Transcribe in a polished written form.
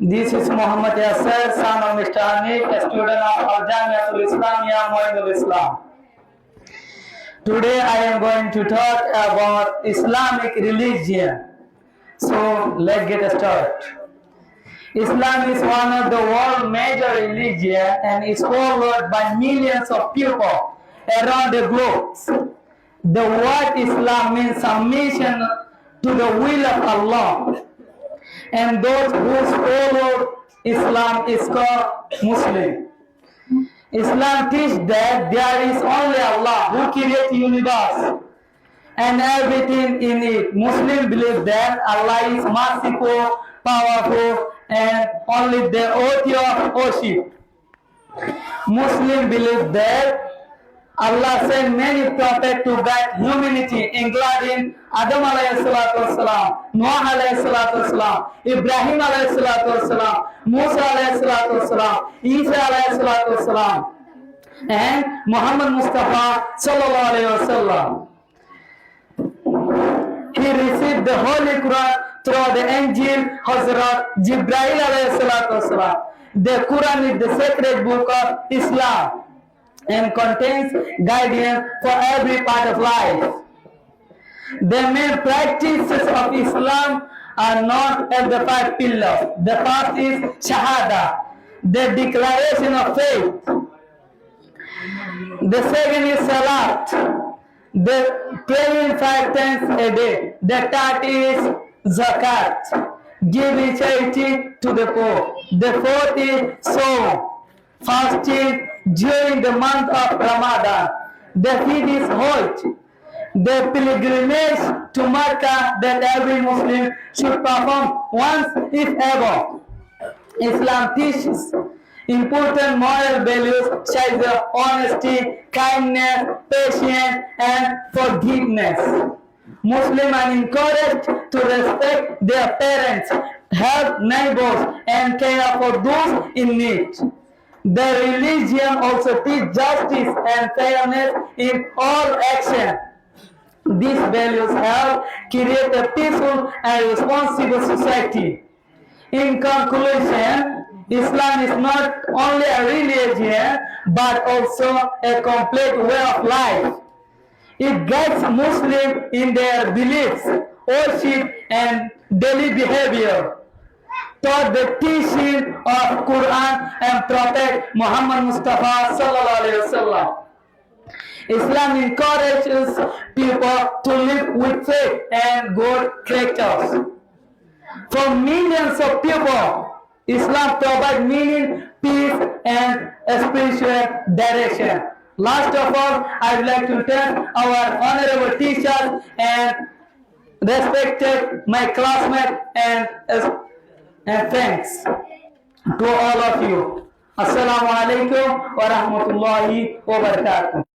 This is Muhammad Yasser, son of Mr. Hanif, a student of Al Jamiatul Islamiyah Mu'inul Islam. Today I am going to talk about Islamic religion. So let's get started. Islam is one of the world's major religions and is followed by millions of people around the globe. The word Islam means submission to the will of Allah, and those who follow Islam is called Muslim. Islam teaches that there is only Allah who created the universe and everything in it. Muslims believe that Allah is merciful, powerful, and only the author of worship. Muslims believe that Allah sent many prophets to guide humanity, including Adam alayhi salatu wasalam, Noah alayhi salatu wasalam, Ibrahim alayhi salatu wasalam, Musa alayhi salatu wasalam, Isa alayhi salatu wasalam, and Muhammad Mustafa sallallahu alayhi wasallam. He received the Holy Quran through the angel Hazrat Jibreel alayhi salatu wasalam. The Quran is the sacred book of Islam and contains guidance for every part of life. The main practices of Islam are known as the 5 pillars. The first is Shahada, the declaration of faith. The second is Salat, the praying 5 times a day. The third is Zakat, giving charity to the poor. The fourth is Sawm, fasting during the month of Ramadan. The fifth is Hajj, the pilgrimage to Mecca that every Muslim should perform once if ever. Islam teaches important moral values such as honesty, kindness, patience, and forgiveness. Muslims are encouraged to respect their parents, help neighbors, and care for those in need. The religion also teaches justice and fairness in all action. These values help create a peaceful and responsible society. In conclusion, Islam is not only a religion but also a complete way of life. It guides Muslims in their beliefs, worship, and daily behavior, taught the teaching of Quran and Prophet Muhammad Mustafa sallallahu alaihi wasallam. Islam encourages people to live with faith and good characters. For millions of people, Islam provides meaning, peace, and a spiritual direction. Last of all, I would like to thank our honorable teachers and respected my classmates and thanks to all of you. Assalamu alaikum wa rahmatullahi wa barakatuh.